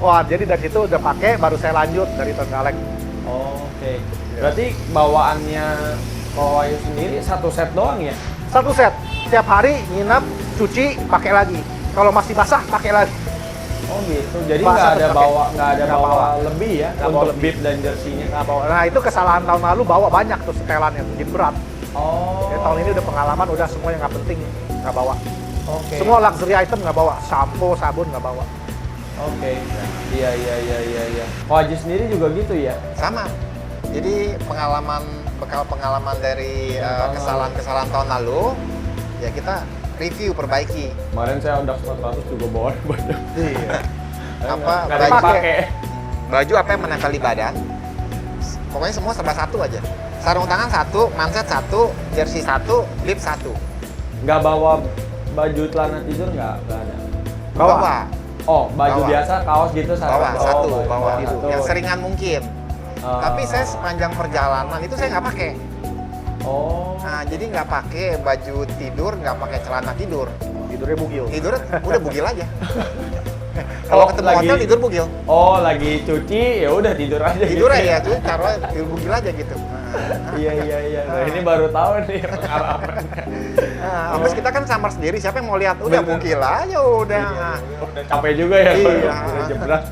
Wah, jadi dari situ udah pakai, baru saya lanjut dari Trenggalek. Oke. Berarti bawaannya kalau Wahyu sendiri satu set doang ya? Satu set, tiap hari nginap, cuci, pakai lagi. Kalau masih basah, pakai lagi. Oh gitu. Jadi Basah nggak ada Nggak bawa bawa. lebih ya Nggak bawa untuk lebih. bib dan jersey-nya. Nah, nah, itu kesalahan tahun lalu bawa banyak tuh setelannya, jadi berat. Oh. Ya, tahun ini udah pengalaman, udah semua yang nggak penting nggak bawa. Oke. Semua luxury item nggak bawa, shampoo, sabun nggak bawa. Oke. Iya. Kalau Haji sendiri juga gitu ya? Sama. Jadi bekal pengalaman dari kesalahan-kesalahan tahun lalu, ya kita review, perbaiki. Kemarin saya Ondas 400 juga bawa banyak. Iya. Apa, Nggak dipakai. Baju apa yang menempel di badan, pokoknya semua serba satu aja. Sarung tangan satu, manset satu, jersey satu, lip satu. Nggak bawa baju celana tidur nggak ada? Bawa. Oh, baju Bawa. biasa, kaos gitu Bawa oh, satu, baju bawa. satu. Yang seringan mungkin. Tapi saya sepanjang perjalanan itu saya nggak pakai. Oh. Nah, jadi nggak pakai baju tidur, nggak pakai celana tidur. Tidurnya bugil. Tidur udah bugil aja. Kalau ketemu hotel tidur bugil. Oh, lagi cuci ya udah tidur aja. Tidur gitu aja tuh, taruh tidur bugil aja gitu. Iya. Nah, ini baru tahu nih pengalaman. Nah, habis kita kan samar sendiri, siapa yang mau lihat? Udah Bener. bugil aja udah. Udah capek juga ya. Iya. Udah jebrak.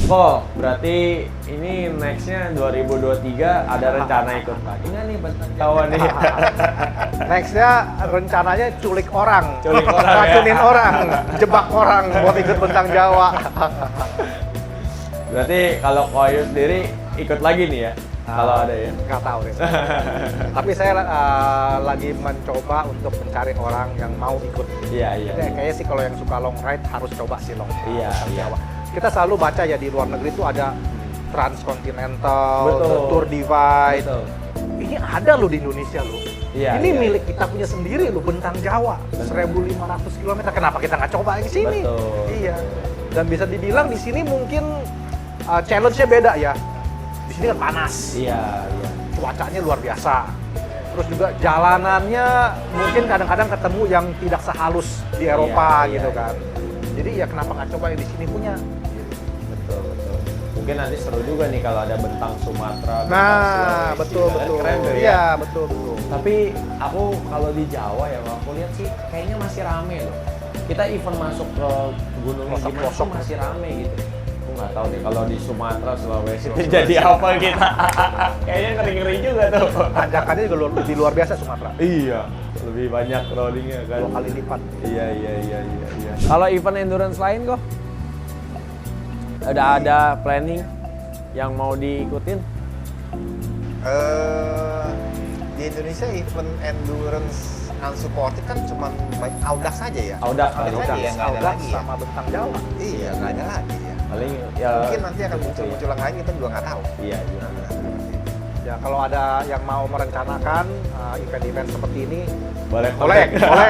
Oh, berarti ini nextnya 2023 ada rencana ikut lagi nggak nih kawan nih? Nextnya rencananya culik orang, Culik orang, ya. racunin orang, jebak orang buat ikut bentang Jawa. Berarti kalau Koyu sendiri ikut lagi nih ya? Kalau ada ya? Nggak tahu deh. Tapi saya lagi mencoba untuk mencari orang yang mau ikut. Iya. Kayaknya sih kalau yang suka long ride harus coba sih long ride. Iya. Jawa. Kita selalu baca ya di luar negeri itu ada Transcontinental, Betul. Tour Divide. Betul. Ini ada loh di Indonesia loh. Iya, Ini iya. milik kita punya sendiri loh, bentang Jawa. Betul. 1.500 km. Kenapa kita nggak coba di sini? Betul. Iya. Dan bisa dibilang di sini mungkin challenge-nya beda ya. Di sini kan panas. Iya. Cuacanya luar biasa. Terus juga jalanannya mungkin kadang-kadang ketemu yang tidak sehalus di Eropa Iya, gitu iya. kan. Jadi ya kenapa nggak coba yang di sini punya? Betul. Mungkin nanti seru juga nih kalau ada bentang Sumatera. bentang Nah, Sulawesi. betul. Keren tuh ya. Iya, betul. Tapi aku kalau di Jawa ya, kalau aku lihat sih kayaknya masih rame loh. Kita event masuk ke gunung Pelosok-pelosok. gimana tuh masih rame gitu. Aku nggak tahu deh kalau di Sumatera, Sulawesi itu jadi apa kita. Kayaknya ngeri-ngeri juga tuh. Tanjakannya juga lebih luar biasa Sumatera. Iya, lebih banyak rollingnya kan. 2 kali lipat. Iya. Kalau event endurance lain kok? Ada planning yang mau diikutin? Di Indonesia event endurance unsupported kan cuma Audax saja ya. Audax Audax paling. aja ya, nggak ada Audax lagi ya. sama bentang Jawa. Iya, nggak ada lagi ya. Paling ya. Mungkin nanti akan muncul yang lain kita juga nggak tahu. Iya. Ya kalau ada yang mau merencanakan event-event seperti ini, Boleh boleh. Boleh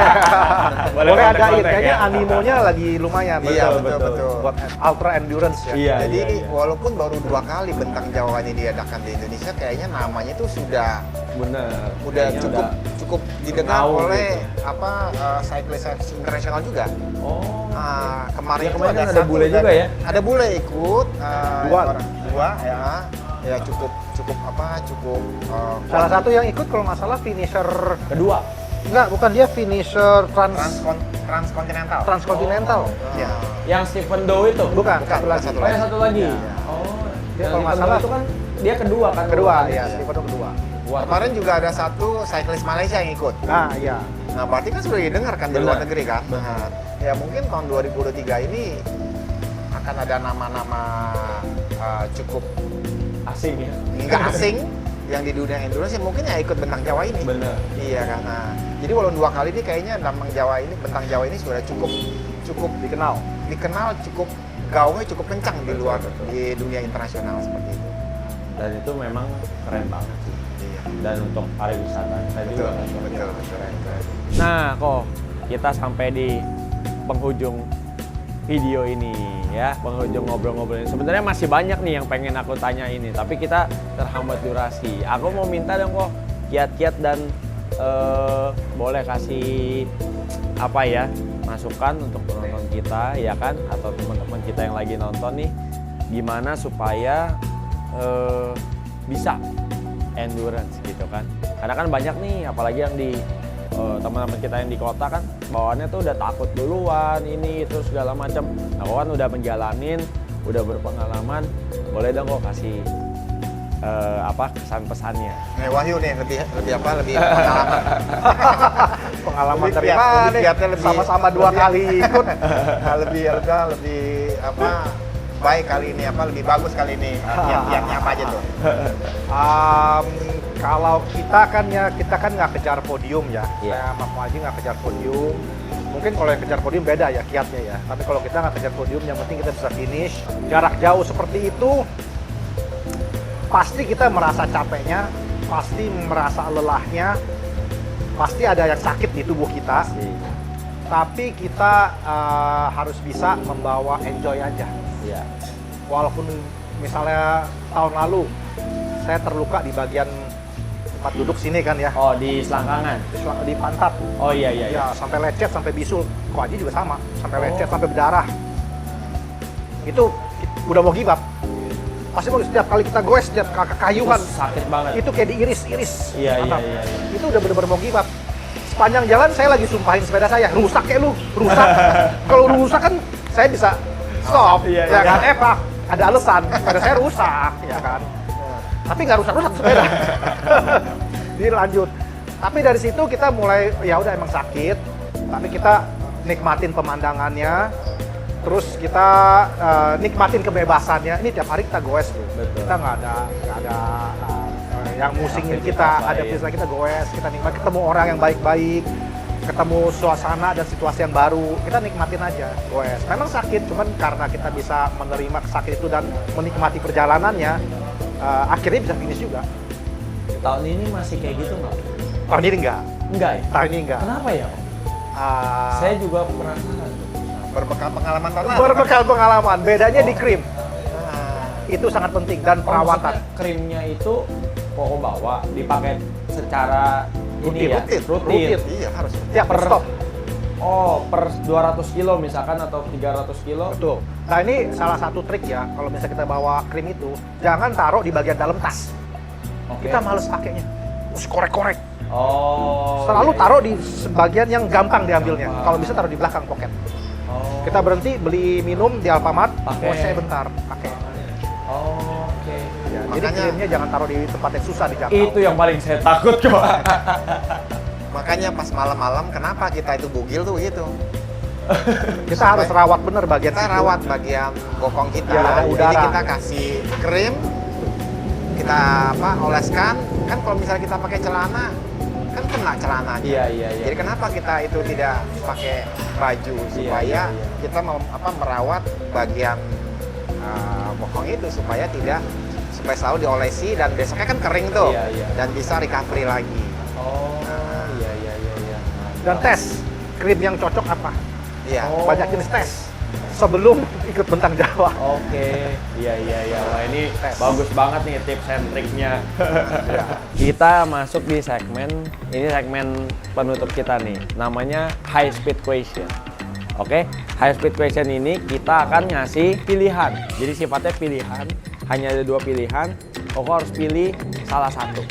Boleh adain. kontak-kontak Kayaknya ya. animonya lagi lumayan. Iya, betul. betul. Buat ultra endurance ya. Iya. Jadi walaupun baru 2 kali bentang Jawa ini diadakan di Indonesia, kayaknya namanya itu sudah Bener. udah Kayaknya cukup didengar tahu oleh gitu. cyclist internasional juga. Oh. Kemarin Ya, itu kemarin ada satu bule juga ya? Ada bule ikut. Dua. Dua ya. Ya cukup Salah satu yang ikut kalau nggak salah finisher, Kedua. enggak, bukan dia finisher transkontinental. transkontinental. Ya. Yang Stephen Dow itu? Bukan, Bukan, satu lagi. satu Oh, yang satu lagi. Iya. Oh. Dia Yang kalau nggak Stephen salah Dow itu kan dia kedua kan? Kedua, Kedua. ya, Stephen Dow kedua. Wah, Kemarin juga ada satu cyclist Malaysia yang ikut. Nah, iya. Nah, berarti kan sudah didengar kan di Benar. luar negeri kan? Nah, ya mungkin tahun 2023 ini akan ada nama-nama cukup asing ya. nggak asing yang di dunia endurance yang mungkin ya ikut bentang Jawa ini. Bener. Iya kan. Nah, jadi walaupun 2 kali ini kayaknya bentang Jawa ini sudah cukup dikenal, cukup gaungnya cukup kencang di luar di dunia internasional seperti itu. Dan itu memang keren banget sih. Iya. Dan untuk pariwisata kita juga. Betul. Nah, kok kita sampai di penghujung video ini ya, penghujung ngobrol-ngobrol ini. Sebenarnya masih banyak nih yang pengen aku tanya ini, tapi kita terhambat durasi. Aku mau minta dong kok kiat-kiat dan boleh kasih apa ya, masukan untuk penonton kita ya kan, atau teman-teman kita yang lagi nonton nih, gimana supaya bisa endurance gitu kan. Karena kan banyak nih, apalagi yang di teman-teman kita yang di kota kan bawaannya tuh udah takut duluan ini itu segala macam. Aku kan udah menjalanin, udah berpengalaman, boleh dong kok kasih kesan pesannya. Nah, Wahyu nih lebih pengalaman. Pengalaman Lebih dari kiat- mana lebih nih? kiatnya lebih- Sama-sama 2 lebih- kali ikut. Nah, lebih baik kali ini lebih bagus kali ini. Kiat-kiatnya apa aja tuh? Kalau kita kan nggak kejar podium ya. Iya. Saya sama Muaji nggak kejar podium. Mungkin kalau yang kejar podium beda ya kiatnya ya. Tapi kalau kita nggak kejar podium, yang penting kita bisa finish. Jarak jauh seperti itu, pasti kita merasa capeknya, pasti merasa lelahnya, pasti ada yang sakit di tubuh kita. Tapi kita harus bisa membawa enjoy aja. Iya. Walaupun misalnya tahun lalu saya terluka di bagian tempat duduk sini kan ya. Oh, di selangkangan. Di pantat. Oh iya iya. Ya, sampai lecet, sampai bisul. Ko Aji juga sama, sampai Oh. lecet, sampai berdarah. Itu udah mau give up. Pasti mau setiap kali kita goes, setiap kayuhan, Itu sakit banget. itu kayak diiris-iris. Iya, iya, Mantap. iya, iya. Itu udah bener-bener mau give up. Sepanjang jalan saya lagi sumpahin sepeda saya, rusak kayak lu, rusak. Kalau rusak kan saya bisa stop, Iya, ya iya. kan? Pak, ada alasan, sepeda saya rusak, ya kan? Tapi nggak rusak-rusak sepeda. Jadi lanjut. Tapi dari situ kita mulai, ya udah emang sakit, tapi kita nikmatin pemandangannya, terus kita nikmatin kebebasannya. Ini tiap hari kita goes tuh. Betul. Kita nggak ada yang musingin Aktivitas kita, ada lain. bisa kita goes, kita nikmat, ketemu orang yang baik-baik, ketemu suasana dan situasi yang baru, kita nikmatin aja goes. Memang sakit, cuman karena kita bisa menerima sakit itu dan menikmati perjalanannya, akhirnya bisa finish juga. Tahun ini masih kayak gitu nggak? Tahun ini enggak, Enggak ya? tahun ini enggak. Kenapa ya? Ah, Saya juga penasaran. Berbekal pengalaman tahun lalu. berbekal pengalaman, bedanya di Oh. krim. Itu sangat penting dan perawatan. Maksudnya krimnya itu pokok bawa dipakai secara Rutin, ini ya, rutin. Iya, harus. Tiap Per- stop. Oh, per 200 kilo misalkan atau 300 kilo. Betul. Nah ini salah satu trik ya, kalau misalnya kita bawa krim itu, jangan taruh di bagian dalam tas. Oke. Kita males pakainya. Terus korek-korek. Oh. Selalu iya, taruh di sebagian yang gampang diambilnya. Gampang. Kalau bisa taruh di belakang pocket. Oh. Kita berhenti beli minum di Alfamart, Pakai. saya bentar, pakai. Oh, oke. Ya, jadi Makanya- krimnya jangan taruh di tempat yang susah dijangkau. Itu yang paling saya takut kok. Makanya pas malam-malam kenapa kita itu bugil tuh gitu. Kita harus rawat bener bagian Kita situ. rawat bagian bokong kita. Biar ada Jadi udara. kita kasih krim, kita oleskan. Kan kalau misalnya kita pakai celana, kan kena celananya. Iya, iya, iya. Jadi kenapa kita itu tidak pakai baju supaya iya, iya. kita merawat bagian bokong itu supaya selalu diolesi dan besoknya kan kering tuh Iya, iya. dan bisa recovery lagi. Oh, iya iya iya iya. Dan tes krim yang cocok apa? Iya. Oh. Banyak jenis tes sebelum ikut bentang Jawa. Oke, iya iya iya. Wah ini Tes. bagus banget nih tips and triknya. Ya. Kita masuk di segmen, ini segmen penutup kita nih, namanya high speed question. Oke, high speed question ini kita akan ngasih pilihan. Jadi sifatnya pilihan, hanya ada 2 pilihan. Koko harus pilih salah satu.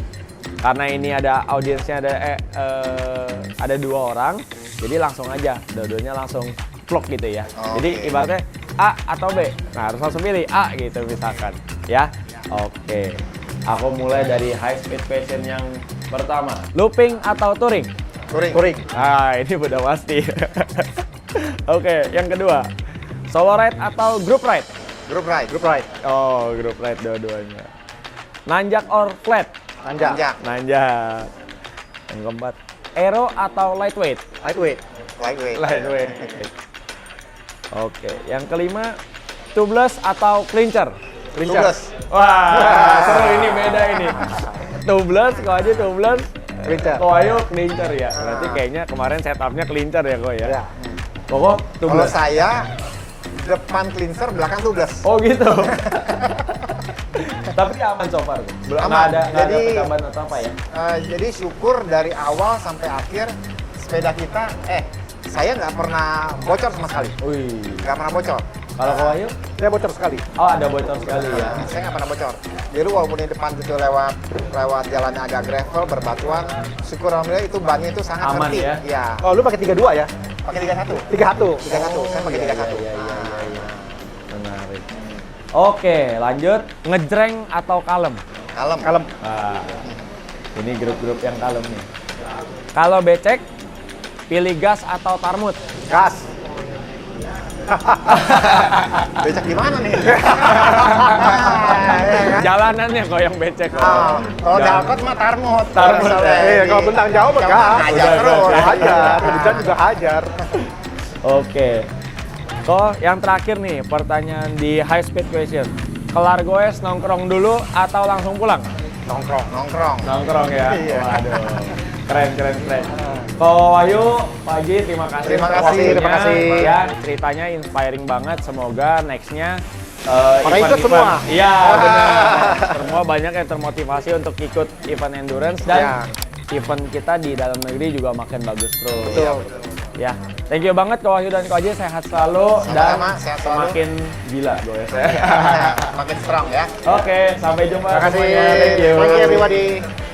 Karena ini ada audiensnya ada 2 orang, jadi langsung aja, dua-duanya langsung vlog gitu ya. Oke. Jadi ibaratnya A atau B. Nah, harus langsung pilih A gitu misalkan, ya. Oke. Aku mulai dari high speed question yang pertama. Looping atau touring? Touring. Ah, ini udah pasti. Oke, yang kedua. Solo ride atau group ride? Group ride. Group ride. Oh, group ride dua-duanya. Nanjak or flat? Nanjak. Nanjak. Yang keempat. Aero atau lightweight? Lightweight. Lightweight. Lightweight. Oke, yang kelima. Tubeless atau clincher? Tubeless. Wah, seru ini beda ini. Tubeless, kau aja tubeless. Clincher. Kau ayo clincher ya. Berarti kayaknya kemarin setupnya clincher ya kau ya. Ya. Koko Kalau tubeless. saya depan cleanser, belakang tubeless. Oh gitu. Tapi aman so far. Belum Aman. nggak ada Jadi- petambahan atau apa ya? Jadi syukur dari awal sampai akhir sepeda kita, saya nggak pernah bocor sama sekali. Wih. Nggak pernah bocor. Kalau kau ayo? Saya bocor sekali. Oh ada bocor sekali ya. Saya nggak pernah bocor. Jadi walaupun di depan itu lewat jalannya agak gravel, berbatuan, syukur alhamdulillah itu bannya itu sangat Aman tertib. ya? Iya. Oh, lu pakai 32 ya? Pakai 31. 31. 31. Saya pakai 31. Iya, iya, iya, iya. Menarik. Oke, lanjut. Ngejreng atau kalem? Kalem. Kalem. Ah, ini grup-grup yang kalem nih. Kalau becek, pilih gas atau tarmut? Gas. Becek gimana nih? Jalanannya kok yang becek. kok. Kalau dalkot mah tarmut. Tarmut, Soalnya Iya, di- kalau bentang Jawa mah Jawa gas. hajar Udah, terus. udah. Hajar. Hujan juga hajar. Oke. Kok yang terakhir nih, pertanyaan di high speed question. Kelar goes nongkrong dulu atau langsung pulang? Nongkrong. Nongkrong. Nongkrong ya. Iya. Waduh. Keren, keren, keren. Ko Wahyu, Pak Haji, terima kasih. Terima untuk kasih, waktunya. terima kasih. Ya, ceritanya inspiring banget. Semoga nextnya Pada ikut event-event. semua? Iya, benar. Semua banyak yang termotivasi untuk ikut event endurance dan Ya. event kita di dalam negeri juga makin bagus terus. Betul. Ya, thank you banget Ko Wahyu dan Ko Aji, sehat selalu dan Sama-sama, sehat selalu. semakin gila gue saya. Makin strong ya. Oke, sampai jumpa Terima kasih. semuanya. Thank you. Thank you everybody.